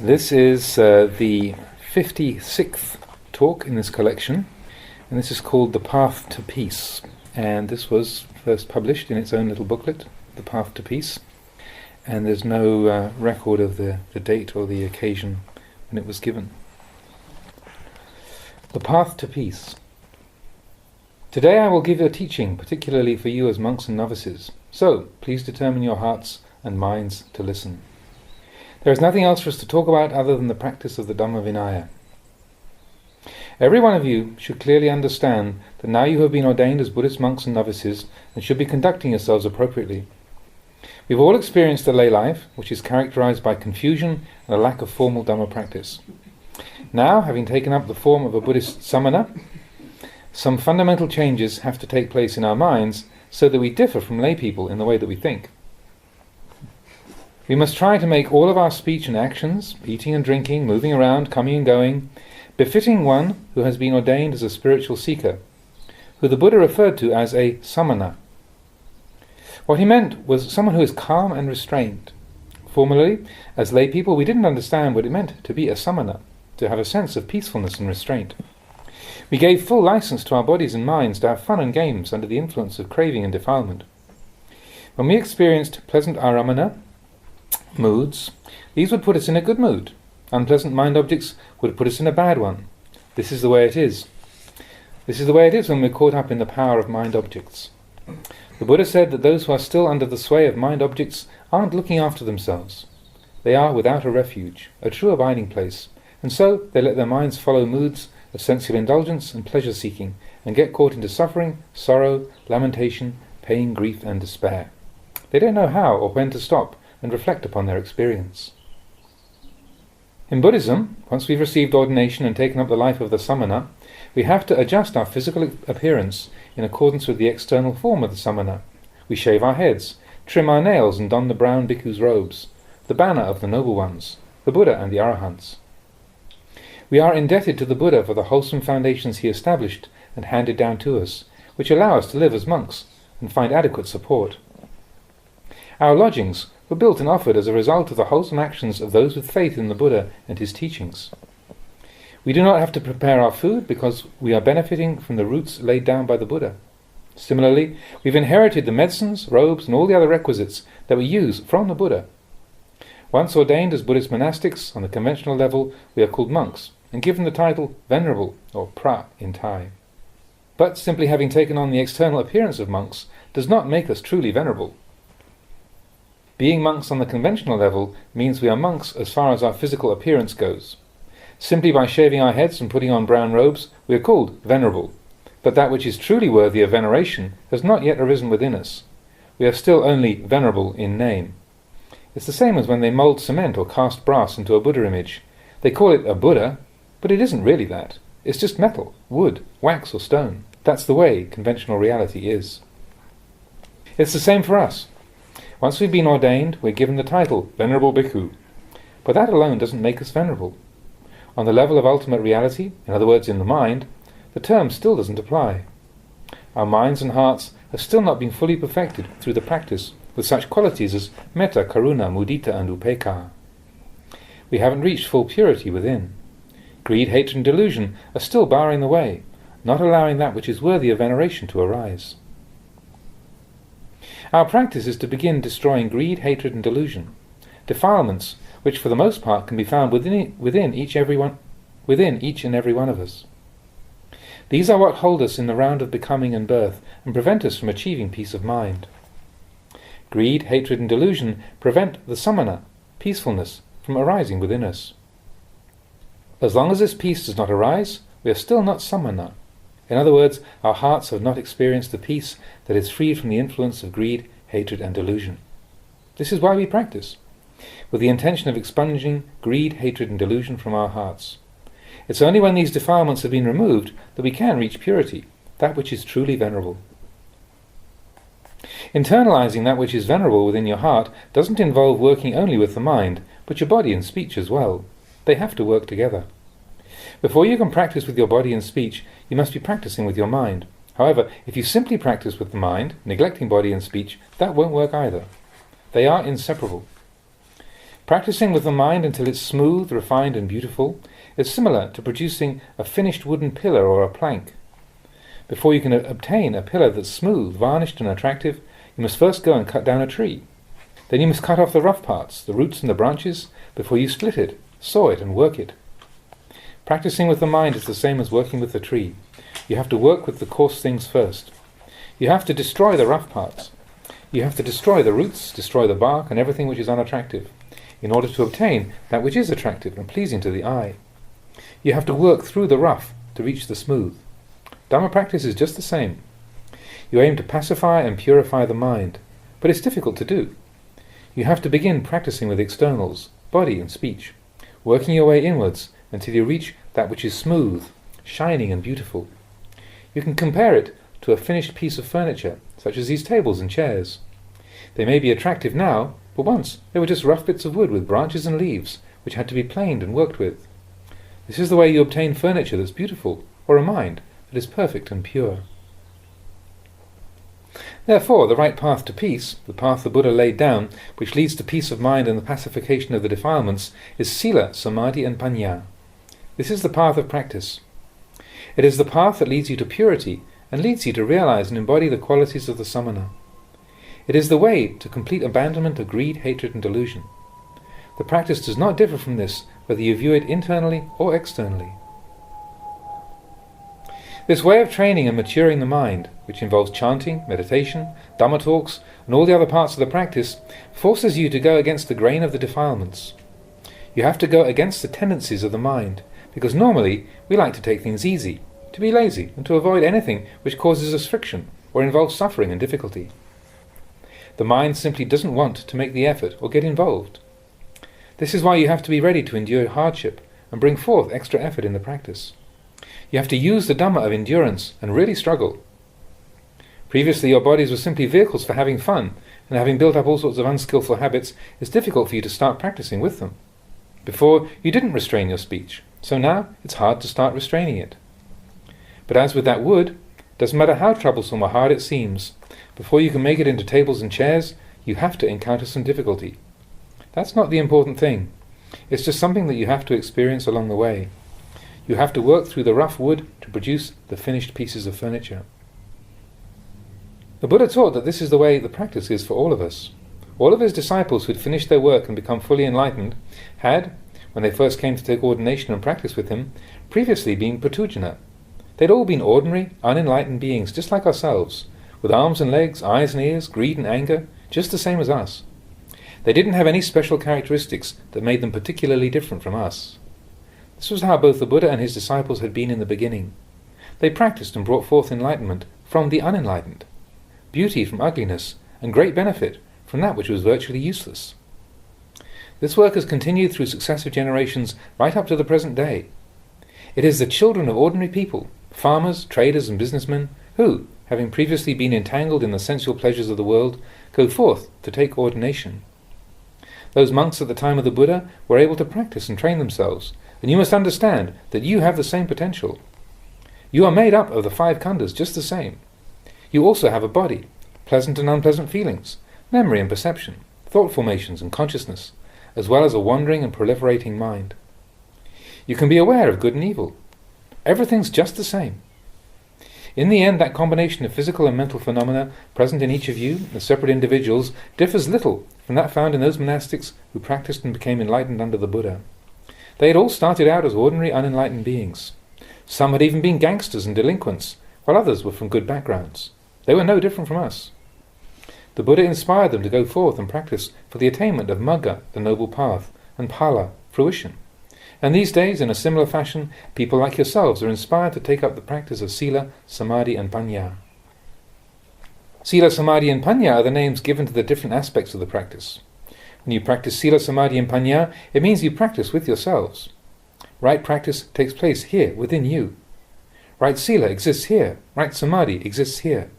This is the 56th talk in this collection, and this is called The Path to Peace. And this was first published in its own little booklet, The Path to Peace, and there's no record of the date or the occasion when it was given. The Path to Peace. Today I will give a teaching particularly for you as monks and novices, so please determine your hearts and minds to listen. There is nothing else for us to talk about other than the practice of the Dhamma Vinaya. Every one of you should clearly understand that now you have been ordained as Buddhist monks and novices and should be conducting yourselves appropriately. We've all experienced the lay life, which is characterized by confusion and a lack of formal Dhamma practice. Now, having taken up the form of a Buddhist samana, some fundamental changes have to take place in our minds so that we differ from lay people in the way that we think. We must try to make all of our speech and actions, eating and drinking, moving around, coming and going, befitting one who has been ordained as a spiritual seeker, who the Buddha referred to as a samana. What he meant was someone who is calm and restrained. Formerly, as lay people, we didn't understand what it meant to be a samana, to have a sense of peacefulness and restraint. We gave full license to our bodies and minds to have fun and games under the influence of craving and defilement. When we experienced pleasant aramana, moods, these would put us in a good mood. Unpleasant mind objects would put us in a bad one. This is the way it is. This is the way it is when we're caught up in the power of mind objects. The Buddha said that those who are still under the sway of mind objects aren't looking after themselves. They are without a refuge, a true abiding place, and so they let their minds follow moods of sensual indulgence and pleasure-seeking, and get caught into suffering, sorrow, lamentation, pain, grief, and despair. They don't know how or when to stop and reflect upon their experience. In Buddhism, once we've received ordination and taken up the life of the samana, we have to adjust our physical appearance in accordance with the external form of the samana. We shave our heads, trim our nails, and don the brown bhikkhu's robes, the banner of the noble ones, the Buddha and the Arahants. We are indebted to the Buddha for the wholesome foundations he established and handed down to us, which allow us to live as monks and find adequate support. Our lodgings were built and offered as a result of the wholesome actions of those with faith in the Buddha and his teachings. We do not have to prepare our food because we are benefiting from the roots laid down by the Buddha. Similarly, we've inherited the medicines, robes, and all the other requisites that we use from the Buddha. Once ordained as Buddhist monastics, on the conventional level, we are called monks, and given the title Venerable, or Pra in Thai. But simply having taken on the external appearance of monks does not make us truly venerable. Being monks on the conventional level means we are monks as far as our physical appearance goes. Simply by shaving our heads and putting on brown robes, we are called venerable. But that which is truly worthy of veneration has not yet arisen within us. We are still only venerable in name. It's the same as when they mould cement or cast brass into a Buddha image. They call it a Buddha, but it isn't really that. It's just metal, wood, wax or stone. That's the way conventional reality is. It's the same for us. Once we've been ordained, we're given the title Venerable Bhikkhu. But that alone doesn't make us venerable. On the level of ultimate reality, in other words in the mind, the term still doesn't apply. Our minds and hearts have still not been fully perfected through the practice with such qualities as metta, karuna, mudita and upekkha. We haven't reached full purity within. Greed, hatred and delusion are still barring the way, not allowing that which is worthy of veneration to arise. Our practice is to begin destroying greed, hatred and delusion, defilements which for the most part can be found within each and every one of us. These are what hold us in the round of becoming and birth and prevent us from achieving peace of mind. Greed, hatred and delusion prevent the samana, peacefulness, from arising within us. As long as this peace does not arise, we are still not samana. In other words, our hearts have not experienced the peace that is free from the influence of greed, hatred and delusion. This is why we practice, with the intention of expunging greed, hatred and delusion from our hearts. It's only when these defilements have been removed that we can reach purity, that which is truly venerable. Internalizing that which is venerable within your heart doesn't involve working only with the mind, but your body and speech as well. They have to work together. Before you can practice with your body and speech, you must be practicing with your mind. However, if you simply practice with the mind, neglecting body and speech, that won't work either. They are inseparable. Practicing with the mind until it's smooth, refined and beautiful is similar to producing a finished wooden pillar or a plank. Before you can obtain a pillar that's smooth, varnished and attractive, you must first go and cut down a tree. Then you must cut off the rough parts, the roots and the branches, before you split it, saw it and work it. Practicing with the mind is the same as working with the tree. You have to work with the coarse things first. You have to destroy the rough parts. You have to destroy the roots, destroy the bark and everything which is unattractive, in order to obtain that which is attractive and pleasing to the eye. You have to work through the rough to reach the smooth. Dhamma practice is just the same. You aim to pacify and purify the mind, but it's difficult to do. You have to begin practicing with externals, body and speech, working your way inwards until you reach that which is smooth, shining and beautiful. You can compare it to a finished piece of furniture, such as these tables and chairs. They may be attractive now, but once they were just rough bits of wood with branches and leaves, which had to be planed and worked with. This is the way you obtain furniture that's beautiful, or a mind that is perfect and pure. Therefore, the right path to peace, the path the Buddha laid down, which leads to peace of mind and the pacification of the defilements, is sila, samadhi and panya. This is the path of practice. It is the path that leads you to purity and leads you to realize and embody the qualities of the samana. It is the way to complete abandonment of greed, hatred and delusion. The practice does not differ from this, whether you view it internally or externally. This way of training and maturing the mind, which involves chanting, meditation, Dhamma talks, and all the other parts of the practice, forces you to go against the grain of the defilements. You have to go against the tendencies of the mind, because normally we like to take things easy, to be lazy, and to avoid anything which causes us friction or involves suffering and difficulty. The mind simply doesn't want to make the effort or get involved. This is why you have to be ready to endure hardship and bring forth extra effort in the practice. You have to use the Dhamma of endurance and really struggle. Previously your bodies were simply vehicles for having fun, and having built up all sorts of unskillful habits, it's difficult for you to start practicing with them. Before, you didn't restrain your speech, so now it's hard to start restraining it. But as with that wood, doesn't matter how troublesome or hard it seems, before you can make it into tables and chairs, you have to encounter some difficulty. That's not the important thing. It's just something that you have to experience along the way. You have to work through the rough wood to produce the finished pieces of furniture. The Buddha taught that this is the way the practice is for all of us. All of his disciples who had finished their work and become fully enlightened had, when they first came to take ordination and practice with him, previously been pratujana. They'd all been ordinary, unenlightened beings, just like ourselves, with arms and legs, eyes and ears, greed and anger, just the same as us. They didn't have any special characteristics that made them particularly different from us. This was how both the Buddha and his disciples had been in the beginning. They practiced and brought forth enlightenment from the unenlightened, beauty from ugliness, and great benefit from that which was virtually useless. This work has continued through successive generations right up to the present day. It is the children of ordinary people, farmers, traders and businessmen, who, having previously been entangled in the sensual pleasures of the world, go forth to take ordination. Those monks at the time of the Buddha were able to practice and train themselves, and you must understand that you have the same potential. You are made up of the 5 khandhas just the same. You also have a body, pleasant and unpleasant feelings, memory and perception, thought formations and consciousness, as well as a wandering and proliferating mind. You can be aware of good and evil. Everything's just the same. In the end, that combination of physical and mental phenomena present in each of you, as separate individuals, differs little from that found in those monastics who practiced and became enlightened under the Buddha. They had all started out as ordinary unenlightened beings. Some had even been gangsters and delinquents, while others were from good backgrounds. They were no different from us. The Buddha inspired them to go forth and practice for the attainment of Magga, the noble path, and Phala, fruition. And these days, in a similar fashion, people like yourselves are inspired to take up the practice of Sila, Samadhi and Panya. Sila, Samadhi and Panya are the names given to the different aspects of the practice. When you practice Sila, Samadhi and Panya, it means you practice with yourselves. Right practice takes place here, within you. Right Sila exists here. Right Samadhi exists here.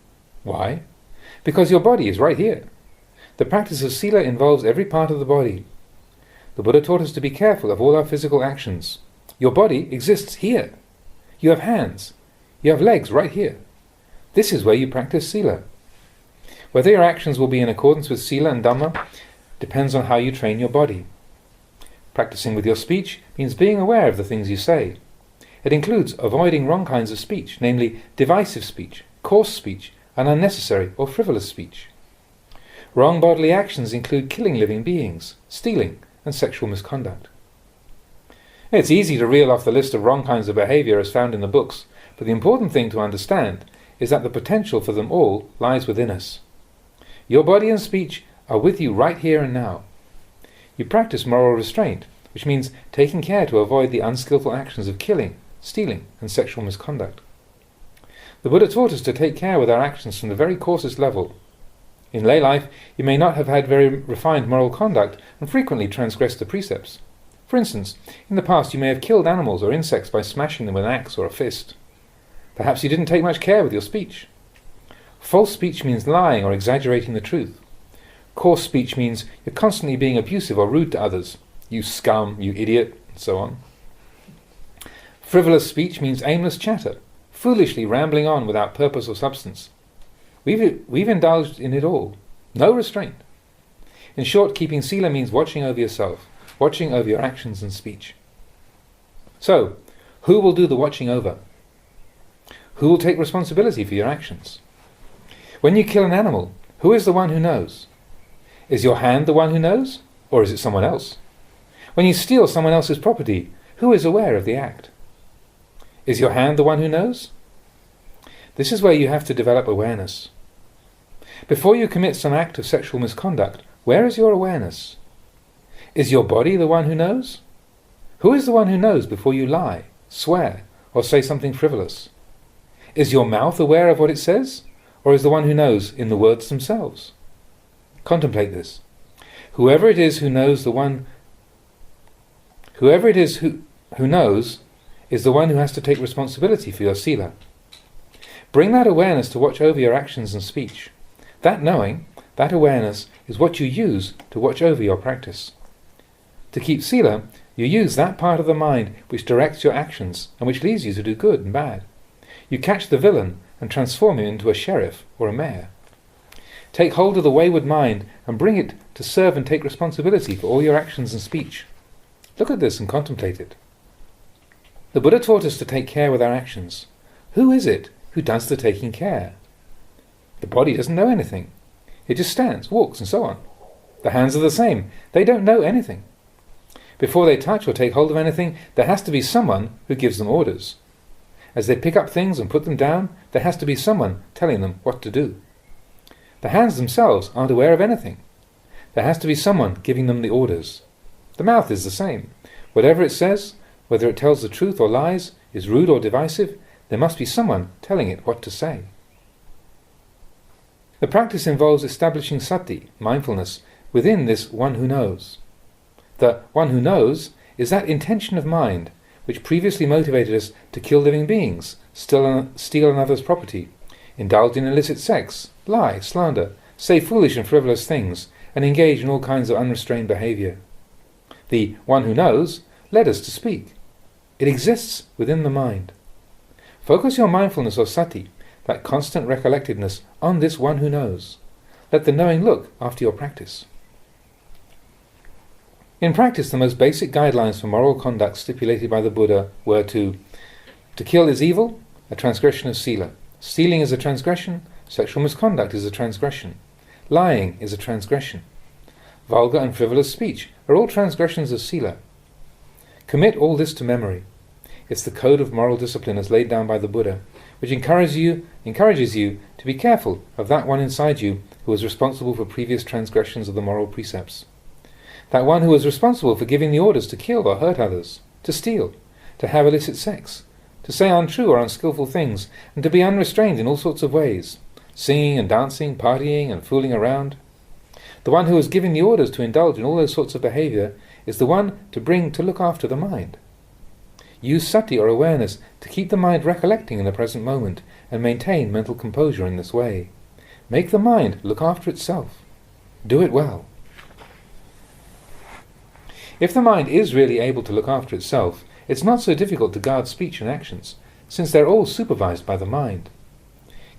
Why? Because your body is right here. The practice of Sila involves every part of the body. The Buddha taught us to be careful of all our physical actions. Your body exists here. You have hands. You have legs right here. This is where you practice Sila. Whether your actions will be in accordance with Sila and Dhamma depends on how you train your body. Practicing with your speech means being aware of the things you say. It includes avoiding wrong kinds of speech, namely divisive speech, coarse speech, and unnecessary or frivolous speech. Wrong bodily actions include killing living beings, stealing, and sexual misconduct. It's easy to reel off the list of wrong kinds of behavior as found in the books, but the important thing to understand is that the potential for them all lies within us. Your body and speech are with you right here and now. You practice moral restraint, which means taking care to avoid the unskillful actions of killing, stealing, and sexual misconduct. The Buddha taught us to take care with our actions from the very coarsest level. In lay life, you may not have had very refined moral conduct and frequently transgressed the precepts. For instance, in the past you may have killed animals or insects by smashing them with an axe or a fist. Perhaps you didn't take much care with your speech. False speech means lying or exaggerating the truth. Coarse speech means you're constantly being abusive or rude to others. You scum, you idiot, and so on. Frivolous speech means aimless chatter, foolishly rambling on without purpose or substance. We've indulged in it all. No restraint. In short, keeping sila means watching over yourself, watching over your actions and speech. So, who will do the watching over? Who will take responsibility for your actions? When you kill an animal, who is the one who knows? Is your hand the one who knows, or is it someone else? When you steal someone else's property, who is aware of the act? Is your hand the one who knows? This is where you have to develop awareness. Before you commit some act of sexual misconduct, where is your awareness? Is your body the one who knows? Who is the one who knows before you lie, swear, or say something frivolous? Is your mouth aware of what it says, or is the one who knows in the words themselves? Contemplate this. Whoever it is who knows is the one who has to take responsibility for your sila. Bring that awareness to watch over your actions and speech. That knowing, that awareness, is what you use to watch over your practice. To keep sila, you use that part of the mind which directs your actions and which leads you to do good and bad. You catch the villain and transform him into a sheriff or a mayor. Take hold of the wayward mind and bring it to serve and take responsibility for all your actions and speech. Look at this and contemplate it. The Buddha taught us to take care with our actions. Who is it who does the taking care? The body doesn't know anything. It just stands, walks, and so on. The hands are the same. They don't know anything. Before they touch or take hold of anything, there has to be someone who gives them orders. As they pick up things and put them down, there has to be someone telling them what to do. The hands themselves aren't aware of anything. There has to be someone giving them the orders. The mouth is the same. Whatever it says, whether it tells the truth or lies, is rude or divisive, there must be someone telling it what to say. The practice involves establishing sati, mindfulness, within this one who knows. The one who knows is that intention of mind which previously motivated us to kill living beings, steal another's property, indulge in illicit sex, lie, slander, say foolish and frivolous things, and engage in all kinds of unrestrained behavior. The one who knows led us to speak. It exists within the mind. Focus your mindfulness or sati, that constant recollectedness, on this one who knows. Let the knowing look after your practice. In practice, the most basic guidelines for moral conduct stipulated by the Buddha were to kill is evil, a transgression of sila. Stealing is a transgression, sexual misconduct is a transgression. Lying is a transgression. Vulgar and frivolous speech are all transgressions of sila. Commit all this to memory. It's the code of moral discipline as laid down by the Buddha, which encourages you to be careful of that one inside you who was responsible for previous transgressions of the moral precepts. That one who was responsible for giving the orders to kill or hurt others, to steal, to have illicit sex, to say untrue or unskillful things, and to be unrestrained in all sorts of ways, singing and dancing, partying and fooling around. The one who was giving the orders to indulge in all those sorts of behavior is the one to look after the mind. Use sati or awareness to keep the mind recollecting in the present moment and maintain mental composure in this way. Make the mind look after itself. Do it well. If the mind is really able to look after itself, it's not so difficult to guard speech and actions, since they're all supervised by the mind.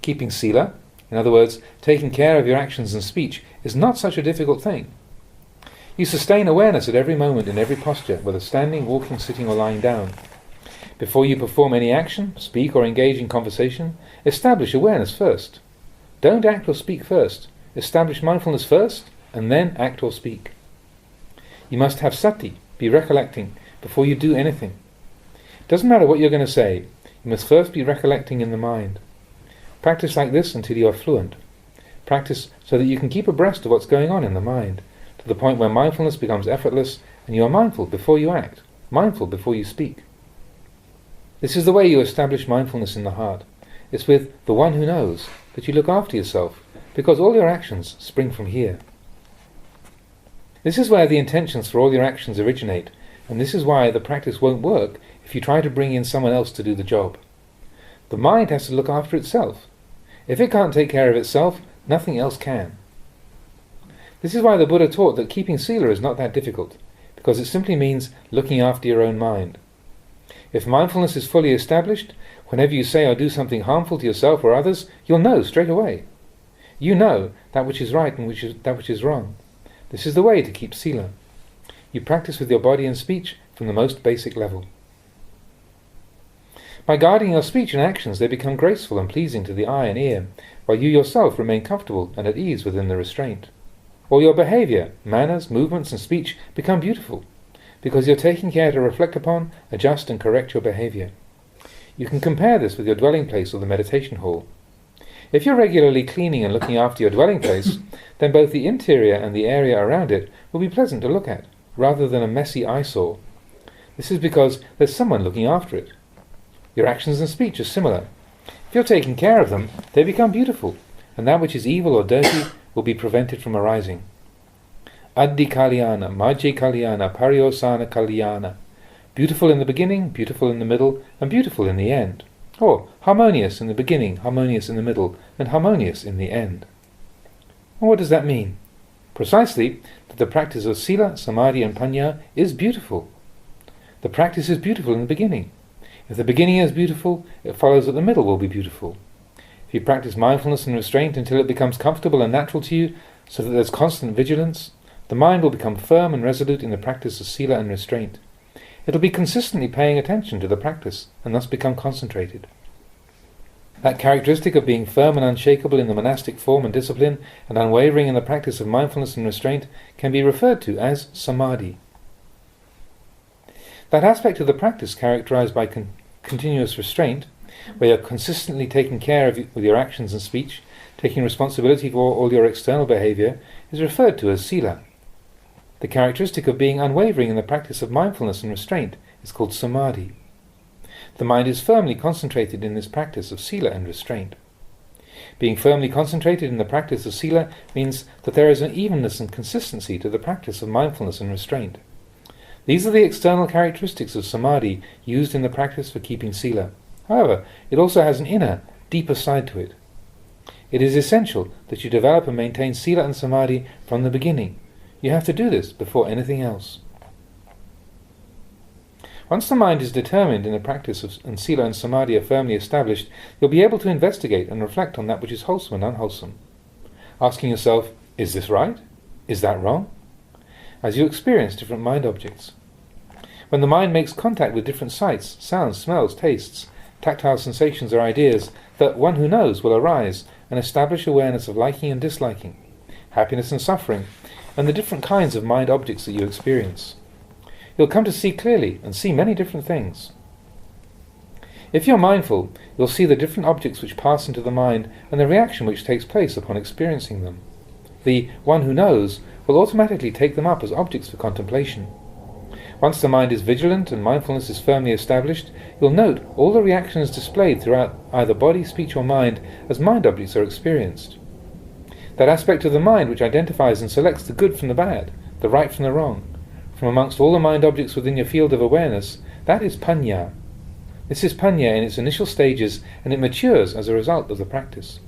Keeping sila, in other words, taking care of your actions and speech, is not such a difficult thing. You sustain awareness at every moment in every posture, whether standing, walking, sitting or lying down. Before you perform any action, speak or engage in conversation, establish awareness first. Don't act or speak first. Establish mindfulness first, and then act or speak. You must have sati, be recollecting, before you do anything. It doesn't matter what you're going to say, you must first be recollecting in the mind. Practice like this until you are fluent. Practice so that you can keep abreast of what's going on in the mind, to the point where mindfulness becomes effortless and you are mindful before you act, mindful before you speak. This is the way you establish mindfulness in the heart. It's with the one who knows that you look after yourself, because all your actions spring from here. This is where the intentions for all your actions originate, and this is why the practice won't work if you try to bring in someone else to do the job. The mind has to look after itself. If it can't take care of itself, nothing else can. This is why the Buddha taught that keeping sila is not that difficult, because it simply means looking after your own mind. If mindfulness is fully established, whenever you say or do something harmful to yourself or others, you'll know straight away. You know that which is right and that which is wrong. This is the way to keep sila. You practice with your body and speech from the most basic level. By guarding your speech and actions, they become graceful and pleasing to the eye and ear, while you yourself remain comfortable and at ease within the restraint. All your behavior, manners, movements and speech become beautiful, because you're taking care to reflect upon, adjust and correct your behavior. You can compare this with your dwelling place or the meditation hall. If you're regularly cleaning and looking after your dwelling place, then both the interior and the area around it will be pleasant to look at, rather than a messy eyesore. This is because there's someone looking after it. Your actions and speech are similar. If you're taking care of them, they become beautiful, and that which is evil or dirty will be prevented from arising. Addi kalyana, majje kalyana, pariyosana kalyana. Beautiful in the beginning, beautiful in the middle, and beautiful in the end. Or harmonious in the beginning, harmonious in the middle, and harmonious in the end. And what does that mean? Precisely that the practice of sila, samadhi and panya is beautiful. The practice is beautiful in the beginning. If the beginning is beautiful, it follows that the middle will be beautiful. If you practice mindfulness and restraint until it becomes comfortable and natural to you, so that there's constant vigilance, the mind will become firm and resolute in the practice of sila and restraint. It will be consistently paying attention to the practice, and thus become concentrated. That characteristic of being firm and unshakable in the monastic form and discipline, and unwavering in the practice of mindfulness and restraint, can be referred to as samadhi. That aspect of the practice characterized by continuous restraint, where you're consistently taking care of with your actions and speech, taking responsibility for all your external behavior, is referred to as sila. The characteristic of being unwavering in the practice of mindfulness and restraint is called samadhi. The mind is firmly concentrated in this practice of sila and restraint. Being firmly concentrated in the practice of sila means that there is an evenness and consistency to the practice of mindfulness and restraint. These are the external characteristics of samadhi used in the practice for keeping sila. However, it also has an inner, deeper side to it. It is essential that you develop and maintain sila and samadhi from the beginning. You have to do this before anything else. Once the mind is determined in the practice and sila and samadhi are firmly established, you'll be able to investigate and reflect on that which is wholesome and unwholesome. Asking yourself, is this right? Is that wrong? As you experience different mind objects. When the mind makes contact with different sights, sounds, smells, tastes, tactile sensations or ideas, that one who knows will arise and establish awareness of liking and disliking, happiness and suffering, and the different kinds of mind objects that you experience. You'll come to see clearly and see many different things. If you're mindful, you'll see the different objects which pass into the mind and the reaction which takes place upon experiencing them. The one who knows will automatically take them up as objects for contemplation. Once the mind is vigilant and mindfulness is firmly established, you'll note all the reactions displayed throughout either body, speech or mind as mind objects are experienced. That aspect of the mind which identifies and selects the good from the bad, the right from the wrong, from amongst all the mind objects within your field of awareness, that is panya. This is panya in its initial stages, and it matures as a result of the practice.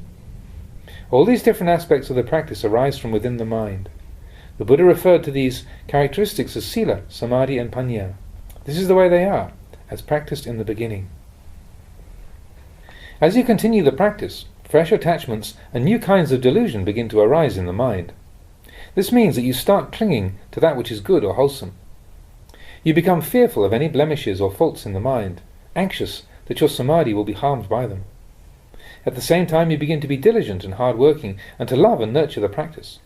All these different aspects of the practice arise from within the mind. The Buddha referred to these characteristics as sila, samadhi and panya. This is the way they are, as practiced in the beginning. As you continue the practice, fresh attachments and new kinds of delusion begin to arise in the mind. This means that you start clinging to that which is good or wholesome. You become fearful of any blemishes or faults in the mind, anxious that your samadhi will be harmed by them. At the same time, you begin to be diligent and hard-working, and to love and nurture the practice.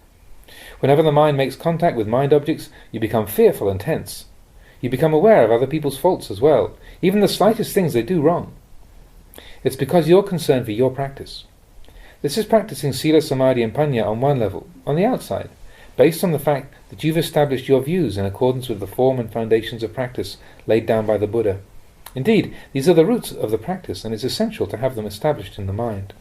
Whenever the mind makes contact with mind objects, you become fearful and tense. You become aware of other people's faults as well, even the slightest things they do wrong. It's because you're concerned for your practice. This is practicing Sila, Samadhi and Panya on one level, on the outside, based on the fact that you've established your views in accordance with the form and foundations of practice laid down by the Buddha. Indeed, these are the roots of the practice, and it's essential to have them established in the mind.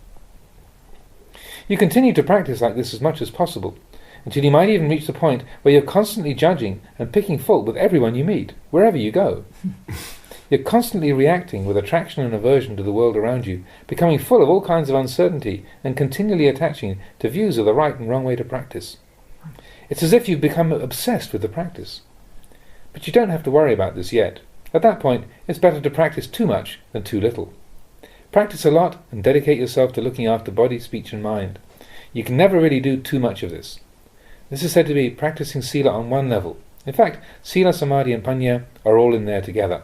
You continue to practice like this as much as possible, until you might even reach the point where you're constantly judging and picking fault with everyone you meet, wherever you go. You're constantly reacting with attraction and aversion to the world around you, becoming full of all kinds of uncertainty and continually attaching to views of the right and wrong way to practice. It's as if you've become obsessed with the practice. But you don't have to worry about this yet. At that point, it's better to practice too much than too little. Practice a lot and dedicate yourself to looking after body, speech and mind. You can never really do too much of this. This is said to be practicing Sila on one level. In fact, Sila, Samadhi and Panya are all in there together.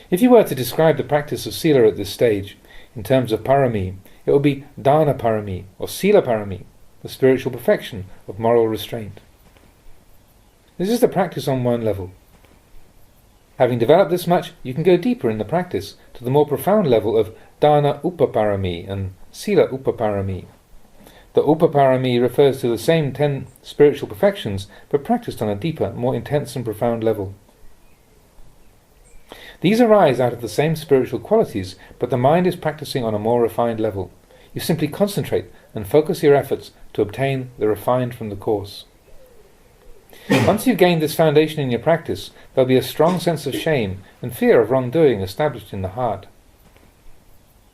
If you were to describe the practice of Sila at this stage, in terms of parami, it would be Dana parami, or Sila parami, the spiritual perfection of moral restraint. This is the practice on one level. Having developed this much, you can go deeper in the practice to the more profound level of Dana upaparami and Sila upaparami. The upaparami refers to the same 10 spiritual perfections, but practiced on a deeper, more intense and profound level. These arise out of the same spiritual qualities, but the mind is practicing on a more refined level. You simply concentrate and focus your efforts to obtain the refined from the coarse. Once you've gained this foundation in your practice, there'll be a strong sense of shame and fear of wrongdoing established in the heart.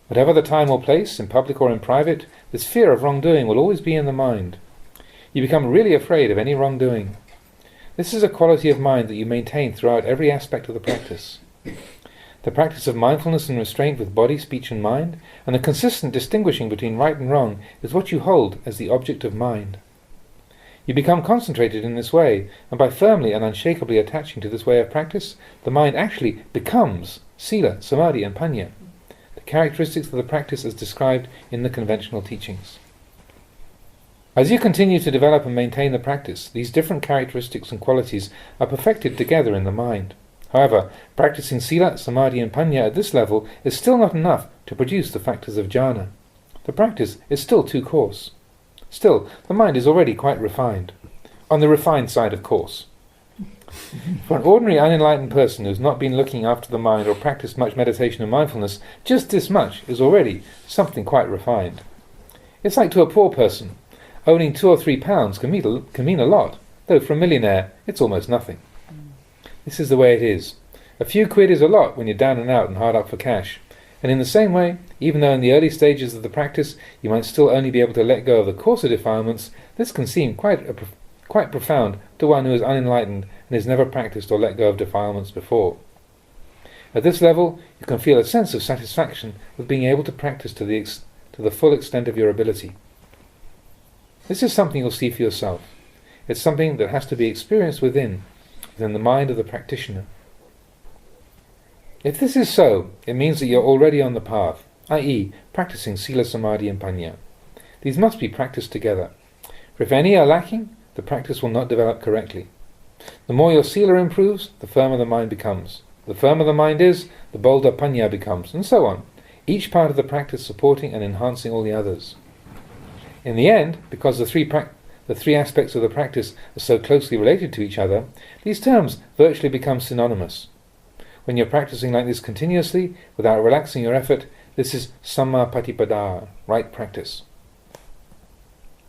Whatever the time or place, in public or in private, this fear of wrongdoing will always be in the mind. You become really afraid of any wrongdoing. This is a quality of mind that you maintain throughout every aspect of the practice. The practice of mindfulness and restraint with body, speech and mind, and the consistent distinguishing between right and wrong is what you hold as the object of mind. You become concentrated in this way, and by firmly and unshakably attaching to this way of practice, the mind actually becomes Sila, Samadhi and Panya, the characteristics of the practice as described in the conventional teachings. As you continue to develop and maintain the practice, these different characteristics and qualities are perfected together in the mind. However, practicing Sila, Samadhi and Panya at this level is still not enough to produce the factors of jhana. The practice is still too coarse. Still, the mind is already quite refined. On the refined side, of course. For an ordinary unenlightened person who has not been looking after the mind or practiced much meditation and mindfulness, just this much is already something quite refined. It's like to a poor person. Owning 2 or 3 pounds can mean a lot, though for a millionaire it's almost nothing. This is the way it is. A few quid is a lot when you're down and out and hard up for cash. And in the same way, even though in the early stages of the practice you might still only be able to let go of the coarser defilements, this can seem quite profound to one who is unenlightened and has never practiced or let go of defilements before. At this level, you can feel a sense of satisfaction with being able to practice to the full extent of your ability. This is something you'll see for yourself. It's something that has to be experienced within the mind of the practitioner. If this is so, it means that you're already on the path, i.e., practicing Sila, Samadhi and Panya. These must be practiced together. For if any are lacking, the practice will not develop correctly. The more your Sila improves, the firmer the mind becomes. The firmer the mind is, the bolder Panya becomes, and so on, each part of the practice supporting and enhancing all the others. In the end, because the three aspects of the practice are so closely related to each other, these terms virtually become synonymous. When you're practicing like this continuously, without relaxing your effort, this is Samma Patipada, right practice.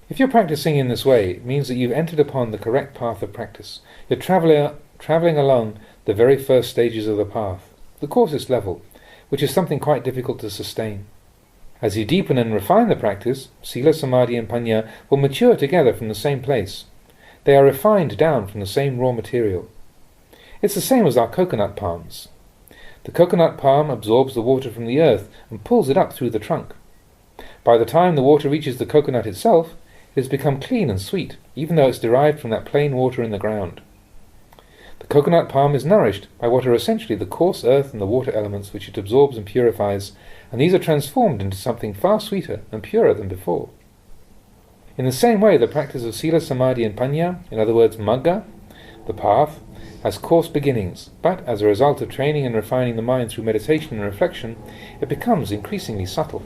If you're practicing in this way, it means that you've entered upon the correct path of practice. You're travelling along the very first stages of the path, the coarsest level, which is something quite difficult to sustain. As you deepen and refine the practice, Sila, Samadhi and Panya will mature together from the same place. They are refined down from the same raw material. It's the same as our coconut palms. The coconut palm absorbs the water from the earth and pulls it up through the trunk. By the time the water reaches the coconut itself, It has become clean and sweet, even though it's derived from that plain water in the ground. The coconut palm is nourished by what are essentially the coarse earth and the water elements which it absorbs and purifies, and these are transformed into something far sweeter and purer than before. In the same way, the practice of Sila, Samadhi and Panya, in other words Magga, the path, has coarse beginnings, but as a result of training and refining the mind through meditation and reflection, it becomes increasingly subtle.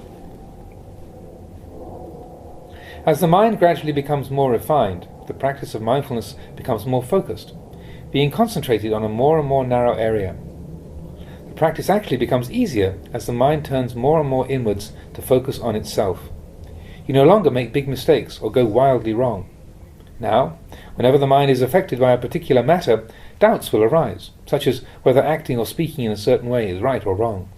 As the mind gradually becomes more refined, the practice of mindfulness becomes more focused, being concentrated on a more and more narrow area. The practice actually becomes easier as the mind turns more and more inwards to focus on itself. You no longer make big mistakes or go wildly wrong. Now, whenever the mind is affected by a particular matter, doubts will arise, such as whether acting or speaking in a certain way is right or wrong.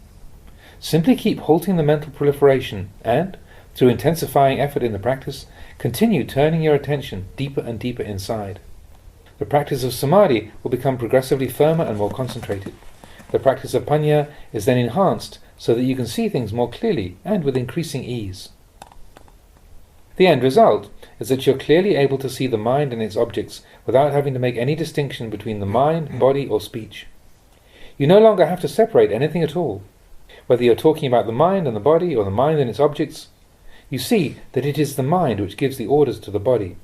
Simply keep halting the mental proliferation and, through intensifying effort in the practice, continue turning your attention deeper and deeper inside. The practice of samadhi will become progressively firmer and more concentrated. The practice of panya is then enhanced so that you can see things more clearly and with increasing ease. The end result is that you're clearly able to see the mind and its objects without having to make any distinction between the mind, body, or speech. You no longer have to separate anything at all. Whether you're talking about the mind and the body or the mind and its objects, you see that it is the mind which gives the orders to the body.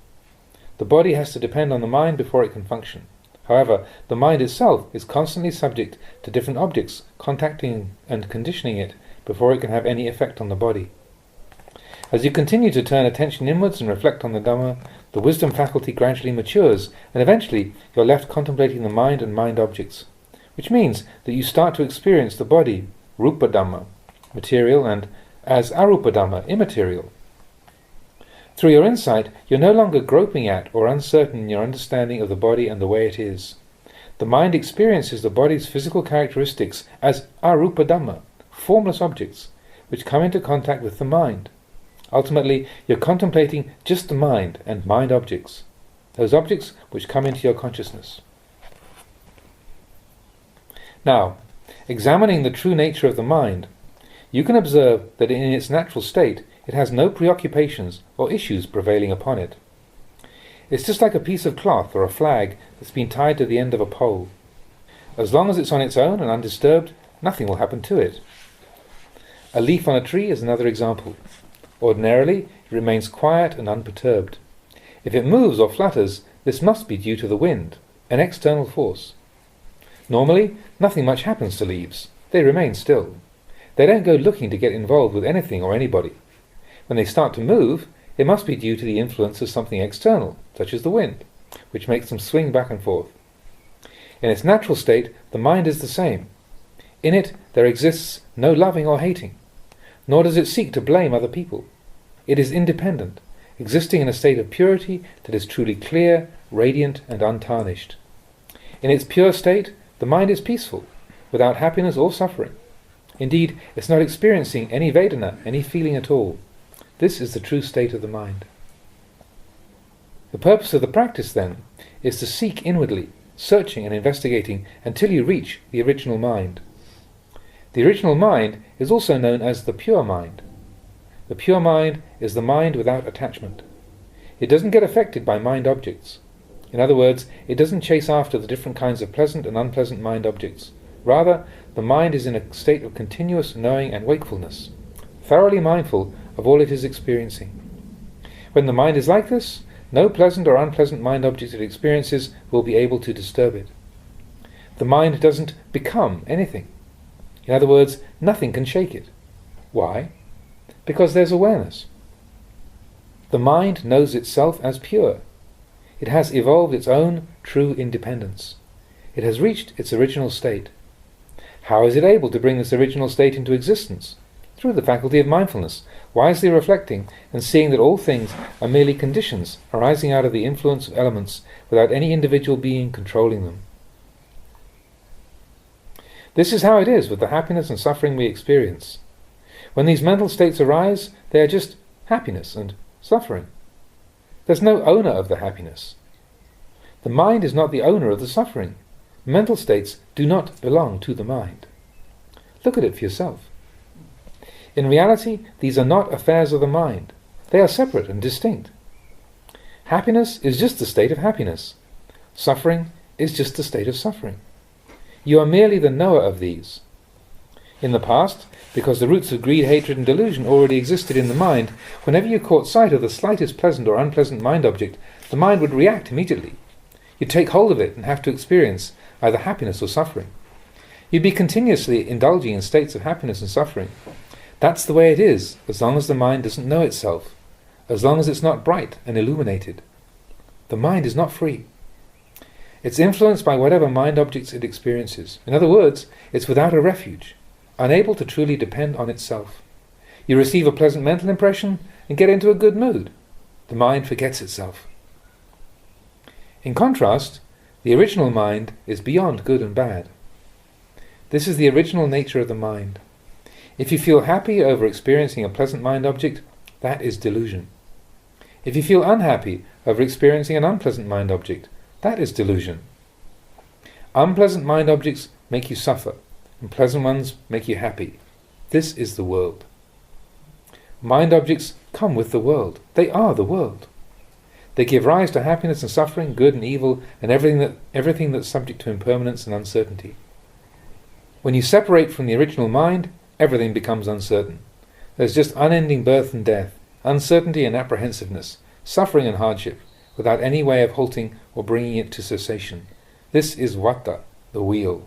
The body has to depend on the mind before it can function. However, the mind itself is constantly subject to different objects, contacting and conditioning it before it can have any effect on the body. As you continue to turn attention inwards and reflect on the Dhamma, the wisdom faculty gradually matures, and eventually you're left contemplating the mind and mind objects, which means that you start to experience the body, Rupa Dhamma, material, and as Arupa Dhamma, immaterial. Through your insight, you're no longer groping at or uncertain in your understanding of the body and the way it is. The mind experiences the body's physical characteristics as Arupa Dhamma, formless objects, which come into contact with the mind. Ultimately, you're contemplating just the mind and mind objects, those objects which come into your consciousness. Now, examining the true nature of the mind, you can observe that in its natural state it has no preoccupations or issues prevailing upon it. It's just like a piece of cloth or a flag that's been tied to the end of a pole. As long as it's on its own and undisturbed, nothing will happen to it. A leaf on a tree is another example. Ordinarily, it remains quiet and unperturbed. If it moves or flutters, this must be due to the wind, an external force. Normally, nothing much happens to leaves. They remain still. They don't go looking to get involved with anything or anybody. When they start to move, it must be due to the influence of something external, such as the wind, which makes them swing back and forth. In its natural state, the mind is the same. In it, there exists no loving or hating, nor does it seek to blame other people. It is independent, existing in a state of purity that is truly clear, radiant, and untarnished. In its pure state, the mind is peaceful, without happiness or suffering. Indeed, it's not experiencing any Vedana, any feeling at all. This is the true state of the mind. The purpose of the practice, then, is to seek inwardly, searching and investigating until you reach the original mind. The original mind is also known as the pure mind. The pure mind is the mind without attachment. It doesn't get affected by mind objects. In other words, it doesn't chase after the different kinds of pleasant and unpleasant mind objects. Rather, the mind is in a state of continuous knowing and wakefulness, thoroughly mindful of all it is experiencing. When the mind is like this, no pleasant or unpleasant mind object it experiences will be able to disturb it. The mind doesn't become anything. In other words, nothing can shake it. Why? Because there's awareness. The mind knows itself as pure. It has evolved its own true independence. It has reached its original state. How is it able to bring this original state into existence? Through the faculty of mindfulness, wisely reflecting and seeing that all things are merely conditions arising out of the influence of elements without any individual being controlling them. This is how it is with the happiness and suffering we experience. When these mental states arise, they are just happiness and suffering. There's no owner of the happiness. The mind is not the owner of the suffering. Mental states do not belong to the mind. Look at it for yourself. In reality, these are not affairs of the mind. They are separate and distinct. Happiness is just a state of happiness. Suffering is just a state of suffering. You are merely the knower of these. In the past, because the roots of greed, hatred and delusion already existed in the mind, whenever you caught sight of the slightest pleasant or unpleasant mind object, the mind would react immediately. You'd take hold of it and have to experience either happiness or suffering. You'd be continuously indulging in states of happiness and suffering. That's the way it is, as long as the mind doesn't know itself, as long as it's not bright and illuminated. The mind is not free. It's influenced by whatever mind objects it experiences. In other words, it's without a refuge, unable to truly depend on itself. You receive a pleasant mental impression and get into a good mood. The mind forgets itself. In contrast, the original mind is beyond good and bad. This is the original nature of the mind. If you feel happy over experiencing a pleasant mind object, that is delusion. If you feel unhappy over experiencing an unpleasant mind object, that is delusion. Unpleasant mind objects make you suffer, and pleasant ones make you happy. This is the world. Mind objects come with the world. They are the world. They give rise to happiness and suffering, good and evil, and everything that's subject to impermanence and uncertainty. When you separate from the original mind, everything becomes uncertain. There's just unending birth and death, uncertainty and apprehensiveness, suffering and hardship, without any way of halting or bringing it to cessation. This is vata, the wheel.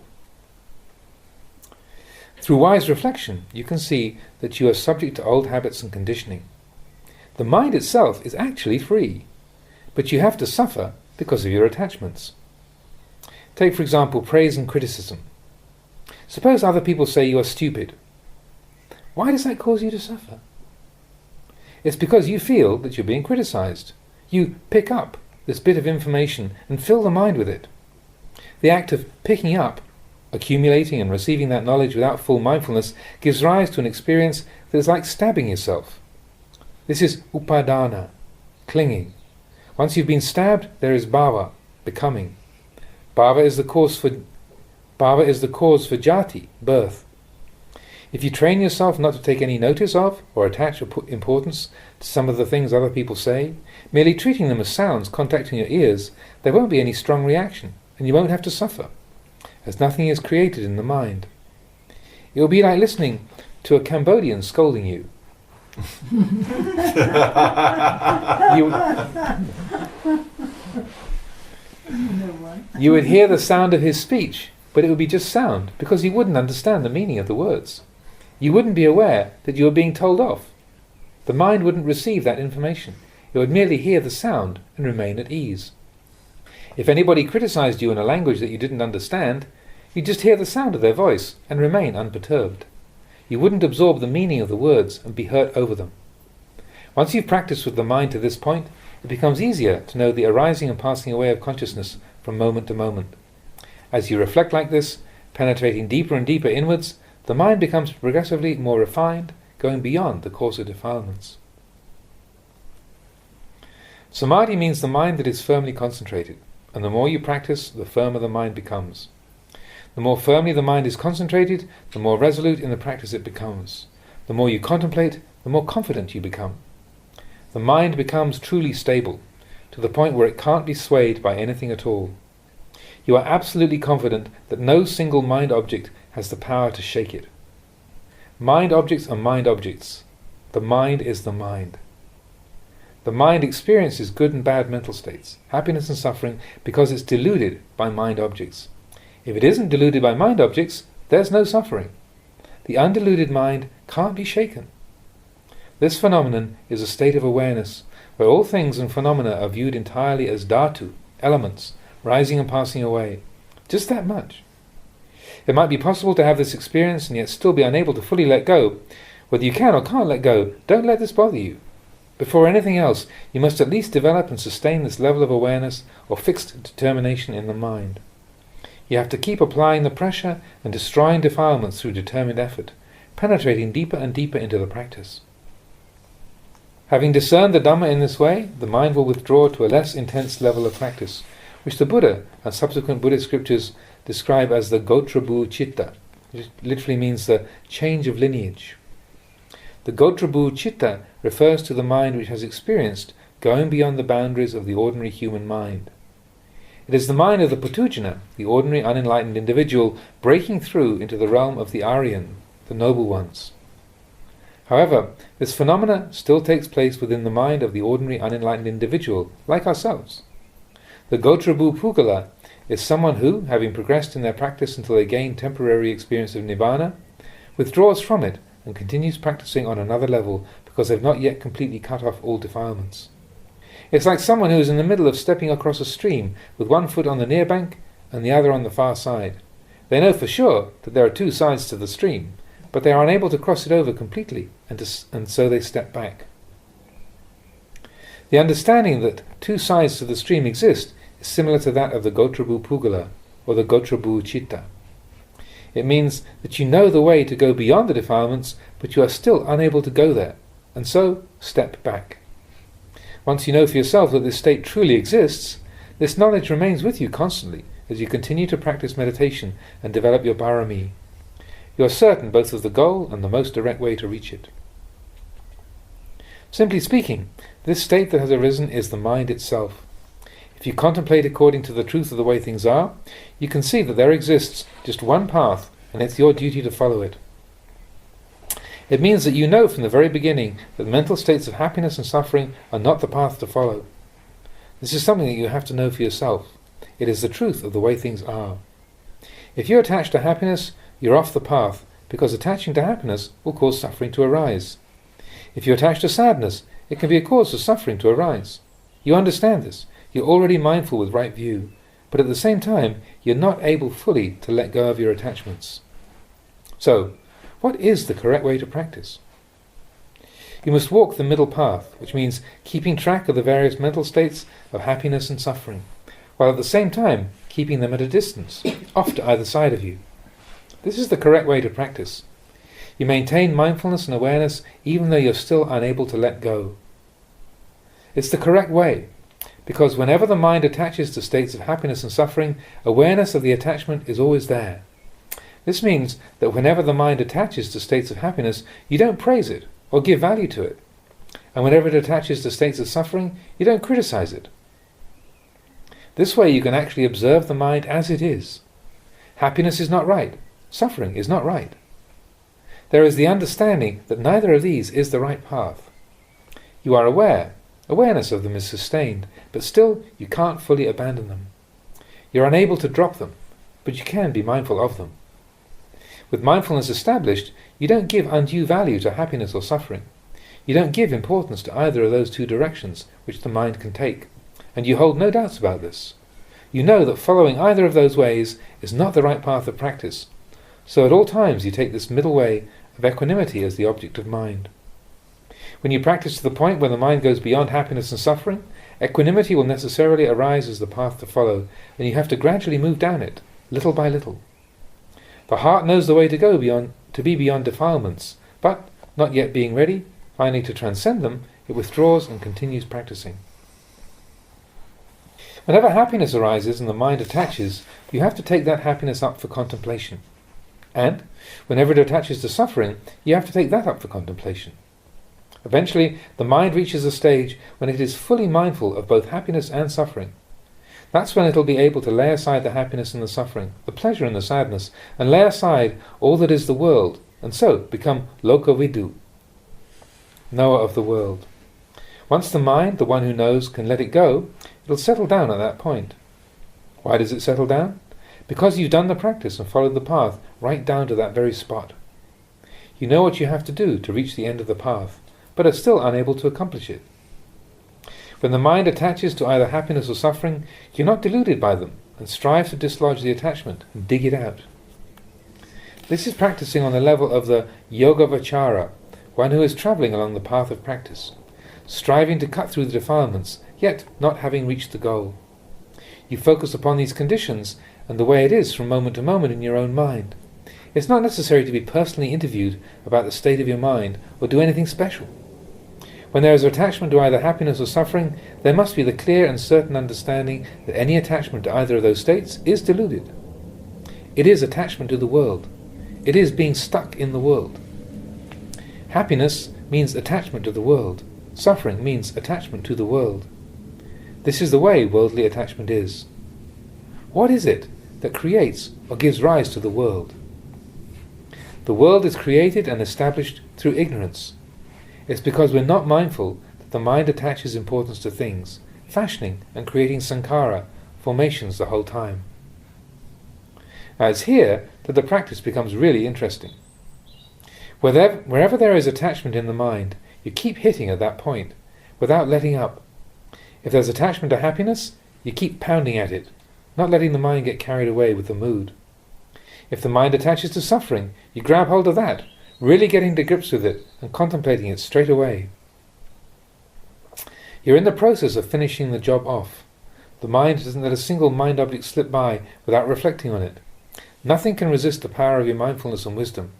Through wise reflection, you can see that you are subject to old habits and conditioning. The mind itself is actually free, but you have to suffer because of your attachments. Take, for example, praise and criticism. Suppose other people say you are stupid. Why does that cause you to suffer? It's because you feel that you're being criticized. You pick up this bit of information and fill the mind with it. The act of picking up, accumulating and receiving that knowledge without full mindfulness gives rise to an experience that is like stabbing yourself. This is upadana, clinging. Once you've been stabbed, there is bhava, becoming. Bhava is the cause for jati, birth. If you train yourself not to take any notice of or attach or put importance to some of the things other people say, merely treating them as sounds contacting your ears, there won't be any strong reaction, and you won't have to suffer, as nothing is created in the mind. It will be like listening to a Cambodian scolding you. You would hear the sound of his speech, but it would be just sound, because you wouldn't understand the meaning of the words. You wouldn't be aware that you were being told off. The mind wouldn't receive that information. It would merely hear the sound and remain at ease. If anybody criticized you in a language that you didn't understand, you'd just hear the sound of their voice and remain unperturbed. You wouldn't absorb the meaning of the words and be hurt over them. Once you've practiced with the mind to this point, it becomes easier to know the arising and passing away of consciousness from moment to moment. As you reflect like this, penetrating deeper and deeper inwards, the mind becomes progressively more refined, going beyond the coarser defilements. Samadhi means the mind that is firmly concentrated, and the more you practice, the firmer the mind becomes. The more firmly the mind is concentrated, the more resolute in the practice it becomes. The more you contemplate, the more confident you become. The mind becomes truly stable, to the point where it can't be swayed by anything at all. You are absolutely confident that no single mind object has the power to shake it. Mind objects are mind objects. The mind is the mind. The mind experiences good and bad mental states, happiness and suffering, because it's deluded by mind objects. If it isn't deluded by mind objects, there's no suffering. The undeluded mind can't be shaken. This phenomenon is a state of awareness where all things and phenomena are viewed entirely as dhatu, elements, rising and passing away. Just that much. It might be possible to have this experience and yet still be unable to fully let go. Whether you can or can't let go, don't let this bother you. Before anything else, you must at least develop and sustain this level of awareness or fixed determination in the mind. You have to keep applying the pressure and destroying defilements through determined effort, penetrating deeper and deeper into the practice. Having discerned the Dhamma in this way, the mind will withdraw to a less intense level of practice, which the Buddha and subsequent Buddhist scriptures describe as the Gotrabhu Chitta, which literally means the change of lineage. The Gotrabhu Chitta refers to the mind which has experienced going beyond the boundaries of the ordinary human mind. It is the mind of the Putujana, the ordinary unenlightened individual, breaking through into the realm of the Aryan, the noble ones. However, this phenomena still takes place within the mind of the ordinary unenlightened individual, like ourselves. The Gotrabhu Pugala is someone who, having progressed in their practice until they gain temporary experience of Nibbana, withdraws from it and continues practicing on another level because they've not yet completely cut off all defilements. It's like someone who is in the middle of stepping across a stream with one foot on the near bank and the other on the far side. They know for sure that there are two sides to the stream, but they are unable to cross it over completely, and so they step back. The understanding that two sides to the stream exist is similar to that of the Gotrabhu Pugala, or the Gotrabhu Chitta. It means that you know the way to go beyond the defilements, but you are still unable to go there, and so step back. Once you know for yourself that this state truly exists, this knowledge remains with you constantly as you continue to practice meditation and develop your barami. You are certain both of the goal and the most direct way to reach it. Simply speaking, this state that has arisen is the mind itself. If you contemplate according to the truth of the way things are, you can see that there exists just one path, and it's your duty to follow it. It means that you know from the very beginning that mental states of happiness and suffering are not the path to follow. This is something that you have to know for yourself. It is the truth of the way things are. If you're attached to happiness, you're off the path, because attaching to happiness will cause suffering to arise. If you're attached to sadness, it can be a cause of suffering to arise. You understand this. You're already mindful with right view, but at the same time, you're not able fully to let go of your attachments. So, what is the correct way to practice? You must walk the middle path, which means keeping track of the various mental states of happiness and suffering, while at the same time keeping them at a distance, off to either side of you. This is the correct way to practice. You maintain mindfulness and awareness even though you're still unable to let go. It's the correct way, because whenever the mind attaches to states of happiness and suffering, awareness of the attachment is always there. This means that whenever the mind attaches to states of happiness, you don't praise it or give value to it. And whenever it attaches to states of suffering, you don't criticize it. This way you can actually observe the mind as it is. Happiness is not right. Suffering is not right. There is the understanding that neither of these is the right path. You are aware. Awareness of them is sustained, but still you can't fully abandon them. You're unable to drop them, but you can be mindful of them. With mindfulness established, you don't give undue value to happiness or suffering. You don't give importance to either of those two directions which the mind can take, and you hold no doubts about this. You know that following either of those ways is not the right path of practice, so at all times you take this middle way of equanimity as the object of mind. When you practice to the point where the mind goes beyond happiness and suffering, equanimity will necessarily arise as the path to follow, and you have to gradually move down it, little by little. The heart knows the way to go to be beyond defilements, but, not yet being ready, finally to transcend them, it withdraws and continues practicing. Whenever happiness arises and the mind attaches, you have to take that happiness up for contemplation. And, whenever it attaches to suffering, you have to take that up for contemplation. Eventually, the mind reaches a stage when it is fully mindful of both happiness and suffering. That's when it will be able to lay aside the happiness and the suffering, the pleasure and the sadness, and lay aside all that is the world, and so become lokavidu, knower of the world. Once the mind, the one who knows, can let it go, it will settle down at that point. Why does it settle down? Because you've done the practice and followed the path right down to that very spot. You know what you have to do to reach the end of the path, but are still unable to accomplish it. When the mind attaches to either happiness or suffering, you're not deluded by them, and strive to dislodge the attachment and dig it out. This is practicing on the level of the Yogavachara, one who is travelling along the path of practice, striving to cut through the defilements, yet not having reached the goal. You focus upon these conditions and the way it is from moment to moment in your own mind. It's not necessary to be personally interviewed about the state of your mind or do anything special. When there is attachment to either happiness or suffering, there must be the clear and certain understanding that any attachment to either of those states is deluded. It is attachment to the world. It is being stuck in the world. Happiness means attachment to the world. Suffering means attachment to the world. This is the way worldly attachment is. What is it that creates or gives rise to the world? The world is created and established through ignorance. It's because we're not mindful that the mind attaches importance to things, fashioning and creating sankhara, formations, the whole time. Now it's here that the practice becomes really interesting. Wherever there is attachment in the mind, you keep hitting at that point, without letting up. If there's attachment to happiness, you keep pounding at it, not letting the mind get carried away with the mood. If the mind attaches to suffering, you grab hold of that, really getting to grips with it and contemplating it straight away. You're in the process of finishing the job off. The mind doesn't let a single mind object slip by without reflecting on it. Nothing can resist the power of your mindfulness and wisdom.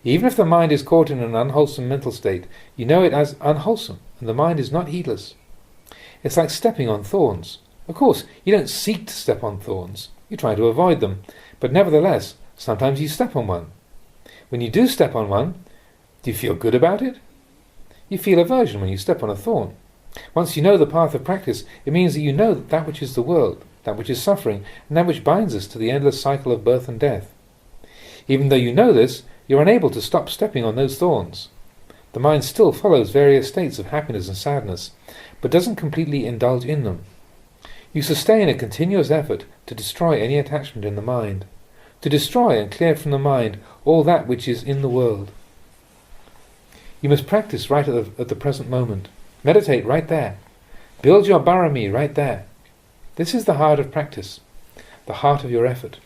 Even if the mind is caught in an unwholesome mental state, you know it as unwholesome, and the mind is not heedless. It's like stepping on thorns. Of course, you don't seek to step on thorns. You try to avoid them. But nevertheless, sometimes you step on one. When you do step on one, do you feel good about it? You feel aversion when you step on a thorn. Once you know the path of practice, it means that you know that which is the world, that which is suffering, and that which binds us to the endless cycle of birth and death. Even though you know this, you're unable to stop stepping on those thorns. The mind still follows various states of happiness and sadness, but doesn't completely indulge in them. You sustain a continuous effort to destroy any attachment in the mind, to destroy and clear from the mind all that which is in the world. You must practice right at the present moment. Meditate right there. Build your barami right there. This is the heart of practice, the heart of your effort.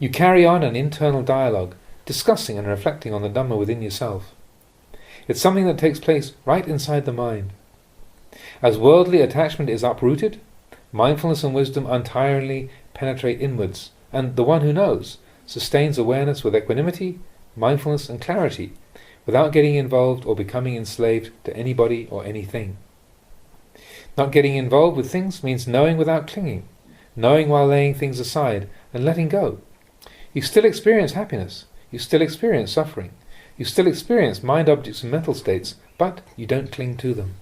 You carry on an internal dialogue, discussing and reflecting on the Dhamma within yourself. It's something that takes place right inside the mind. As worldly attachment is uprooted, mindfulness and wisdom entirely penetrate inwards, and the one who knows sustains awareness with equanimity, mindfulness and clarity, without getting involved or becoming enslaved to anybody or anything. Not getting involved with things means knowing without clinging, knowing while laying things aside and letting go. You still experience happiness, you still experience suffering, you still experience mind objects and mental states, but you don't cling to them.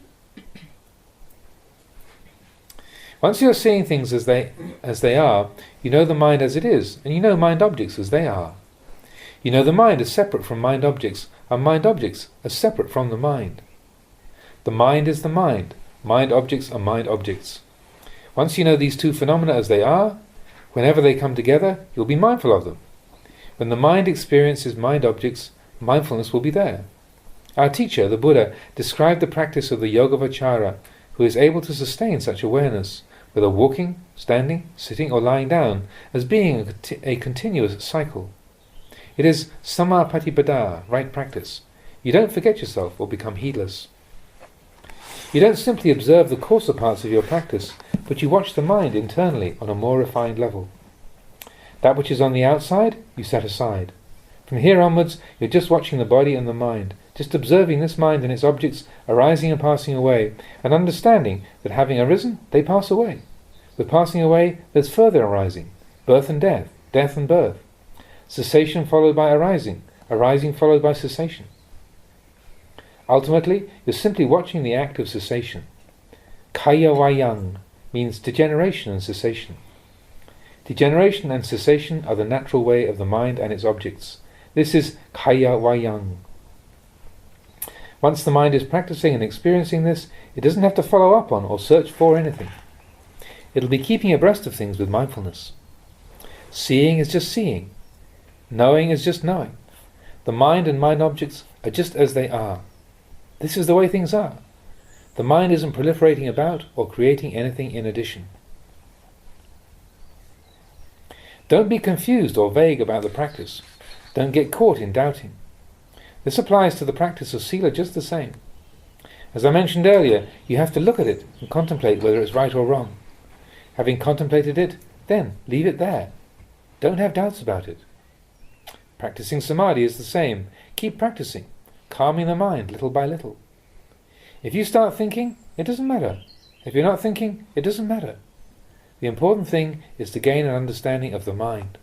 Once you're seeing things as they are, you know the mind as it is, and you know mind objects as they are. You know the mind as separate from mind objects, and mind objects as separate from the mind. The mind is the mind objects are mind objects. Once you know these two phenomena as they are, whenever they come together, you'll be mindful of them. When the mind experiences mind objects, mindfulness will be there. Our teacher, the Buddha, described the practice of the Yogavachara, who is able to sustain such awareness, whether walking, standing, sitting or lying down, as being a continuous cycle. It is samapatipada, right practice. You don't forget yourself or become heedless. You don't simply observe the coarser parts of your practice, but you watch the mind internally on a more refined level. That which is on the outside, you set aside. From here onwards, you're just watching the body and the mind, just observing this mind and its objects arising and passing away, and understanding that having arisen, they pass away. With passing away, there's further arising, birth and death, death and birth. Cessation followed by arising, arising followed by cessation. Ultimately, you're simply watching the act of cessation. Kaya vayang means degeneration and cessation. Degeneration and cessation are the natural way of the mind and its objects. This is kaya vayang. Once the mind is practicing and experiencing this, it doesn't have to follow up on or search for anything. It'll be keeping abreast of things with mindfulness. Seeing is just seeing. Knowing is just knowing. The mind and mind objects are just as they are. This is the way things are. The mind isn't proliferating about or creating anything in addition. Don't be confused or vague about the practice. Don't get caught in doubting. This applies to the practice of sila just the same. As I mentioned earlier, you have to look at it and contemplate whether it's right or wrong. Having contemplated it, then leave it there. Don't have doubts about it. Practicing samadhi is the same. Keep practicing, calming the mind little by little. If you start thinking, it doesn't matter. If you're not thinking, it doesn't matter. The important thing is to gain an understanding of the mind.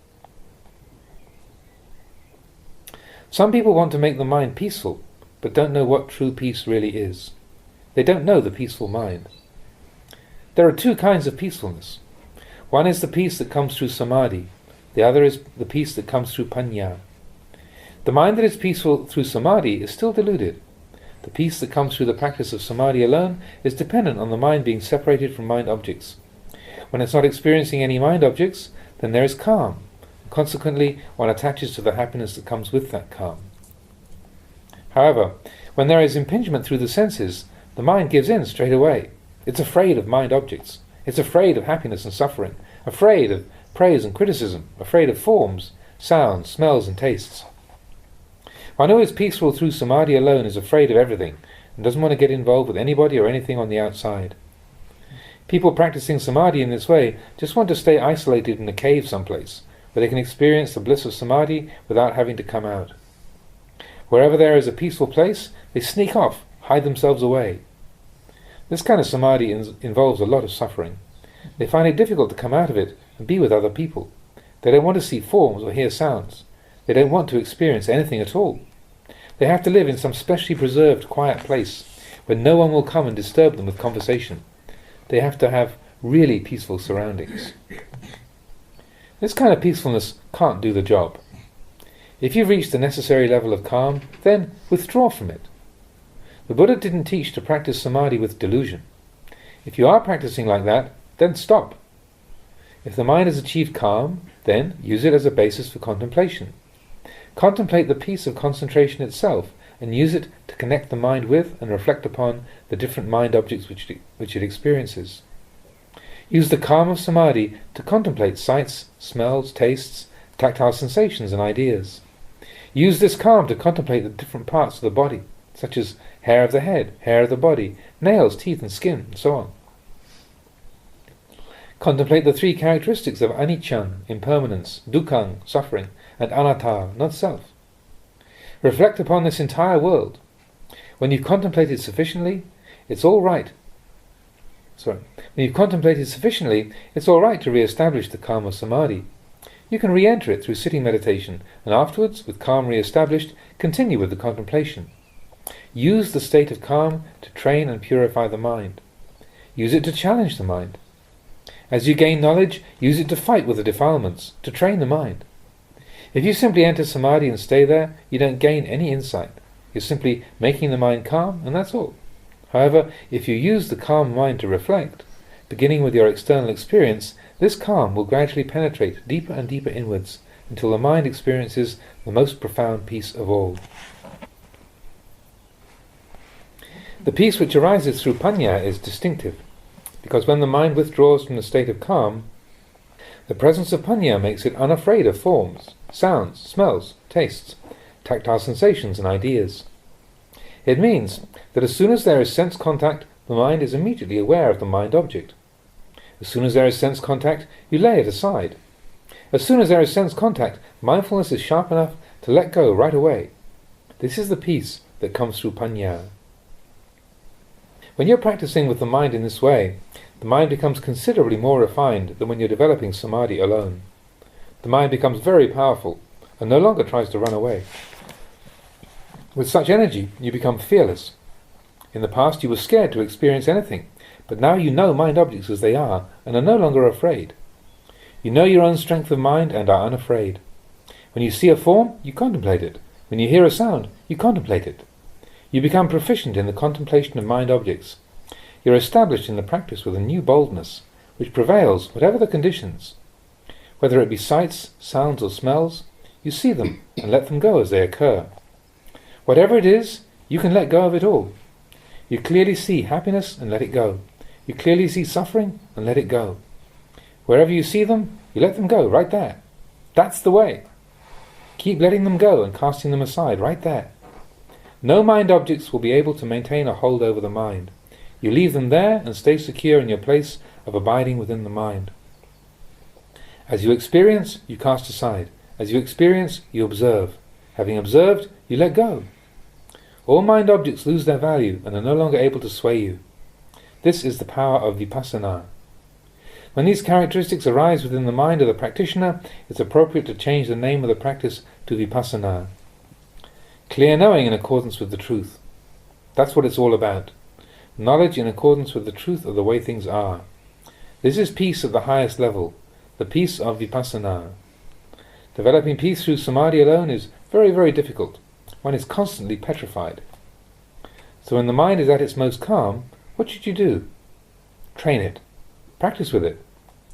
Some people want to make the mind peaceful, but don't know what true peace really is. They don't know the peaceful mind. There are two kinds of peacefulness. One is the peace that comes through samadhi. The other is the peace that comes through panya. The mind that is peaceful through samadhi is still deluded. The peace that comes through the practice of samadhi alone is dependent on the mind being separated from mind objects. When it's not experiencing any mind objects, then there is calm. Consequently, one attaches to the happiness that comes with that calm. However, when there is impingement through the senses, the mind gives in straight away. It's afraid of mind objects. It's afraid of happiness and suffering, afraid of praise and criticism, afraid of forms, sounds, smells and tastes. One who is peaceful through samadhi alone is afraid of everything and doesn't want to get involved with anybody or anything on the outside. People practicing samadhi in this way just want to stay isolated in a cave someplace, where they can experience the bliss of samadhi without having to come out. Wherever there is a peaceful place, they sneak off, hide themselves away. This kind of samadhi involves a lot of suffering. They find it difficult to come out of it and be with other people. They don't want to see forms or hear sounds. They don't want to experience anything at all. They have to live in some specially preserved, quiet place, where no one will come and disturb them with conversation. They have to have really peaceful surroundings. This kind of peacefulness can't do the job. If you've reached the necessary level of calm, then withdraw from it. The Buddha didn't teach to practice samadhi with delusion. If you are practicing like that, then stop. If the mind has achieved calm, then use it as a basis for contemplation. Contemplate the peace of concentration itself and use it to connect the mind with and reflect upon the different mind objects which it experiences. Use the calm of samadhi to contemplate sights, smells, tastes, tactile sensations and ideas. Use this calm to contemplate the different parts of the body, such as hair of the head, hair of the body, nails, teeth and skin, and so on. Contemplate the three characteristics of anicca, impermanence, dukkha, suffering, and anatta, not self. Reflect upon this entire world. When you've contemplated sufficiently, it's all right. When you've contemplated sufficiently, it's all right to re-establish the calm of samadhi. You can re-enter it through sitting meditation, and afterwards, with calm re-established, continue with the contemplation. Use the state of calm to train and purify the mind. Use it to challenge the mind. As you gain knowledge, use it to fight with the defilements, to train the mind. If you simply enter samadhi and stay there, you don't gain any insight. You're simply making the mind calm, and that's all. However, if you use the calm mind to reflect, beginning with your external experience, this calm will gradually penetrate deeper and deeper inwards, until the mind experiences the most profound peace of all. The peace which arises through panya is distinctive, because when the mind withdraws from the state of calm, the presence of panya makes it unafraid of forms, sounds, smells, tastes, tactile sensations and ideas. It means that as soon as there is sense contact, the mind is immediately aware of the mind object. As soon as there is sense contact, you lay it aside. As soon as there is sense contact, mindfulness is sharp enough to let go right away. This is the peace that comes through panya. When you're practicing with the mind in this way, the mind becomes considerably more refined than when you're developing samadhi alone. The mind becomes very powerful and no longer tries to run away. With such energy, you become fearless. In the past you were scared to experience anything, but now you know mind objects as they are and are no longer afraid. You know your own strength of mind and are unafraid. When you see a form, you contemplate it. When you hear a sound, you contemplate it. You become proficient in the contemplation of mind objects. You're established in the practice with a new boldness, which prevails whatever the conditions. Whether it be sights, sounds or smells, you see them and let them go as they occur. Whatever it is, you can let go of it all. You clearly see happiness and let it go. You clearly see suffering and let it go. Wherever you see them, you let them go right there. That's the way. Keep letting them go and casting them aside right there. No mind objects will be able to maintain a hold over the mind. You leave them there and stay secure in your place of abiding within the mind. As you experience, you cast aside. As you experience, you observe. Having observed, you let go. All mind objects lose their value and are no longer able to sway you. This is the power of vipassana. When these characteristics arise within the mind of the practitioner, it's appropriate to change the name of the practice to vipassana. Clear knowing in accordance with the truth. That's what it's all about. Knowledge in accordance with the truth of the way things are. This is peace at the highest level, the peace of vipassana. Developing peace through samadhi alone is very, very difficult. One is constantly petrified. So when the mind is at its most calm, what should you do? Train it. Practice with it.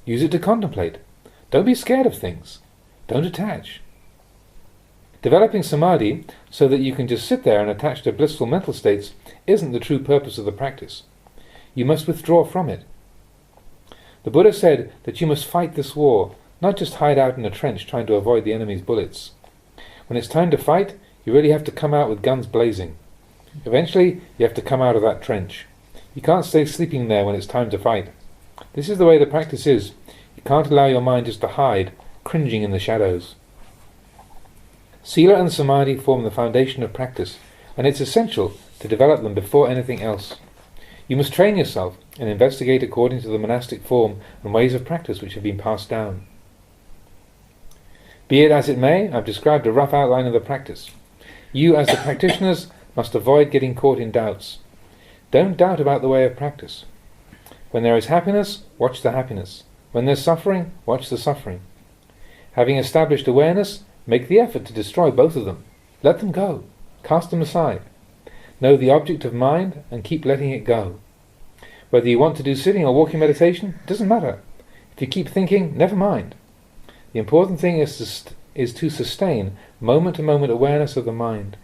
Use it to contemplate. Don't be scared of things. Don't attach. Developing samadhi so that you can just sit there and attach to blissful mental states isn't the true purpose of the practice. You must withdraw from it. The Buddha said that you must fight this war, not just hide out in a trench trying to avoid the enemy's bullets. When it's time to fight, you really have to come out with guns blazing. Eventually, you have to come out of that trench. You can't stay sleeping there when it's time to fight. This is the way the practice is. You can't allow your mind just to hide, cringing in the shadows. Sila and Samadhi form the foundation of practice, and it's essential to develop them before anything else. You must train yourself and investigate according to the monastic form and ways of practice which have been passed down. Be it as it may, I've described a rough outline of the practice. You, as the practitioners, must avoid getting caught in doubts. Don't doubt about the way of practice. When there is happiness, watch the happiness. When there's suffering, watch the suffering. Having established awareness, make the effort to destroy both of them. Let them go. Cast them aside. Know the object of mind and keep letting it go. Whether you want to do sitting or walking meditation, it doesn't matter. If you keep thinking, never mind. The important thing is to sustain moment-to-moment awareness of the mind.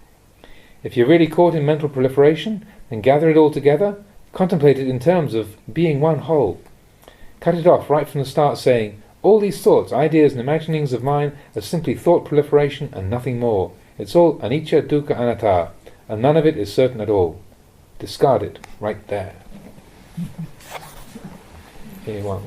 If you're really caught in mental proliferation, then gather it all together, contemplate it in terms of being one whole. Cut it off right from the start saying, all these thoughts, ideas and imaginings of mine are simply thought proliferation and nothing more. It's all anicca, dukkha, anatta, and none of it is certain at all. Discard it right there. Here you are.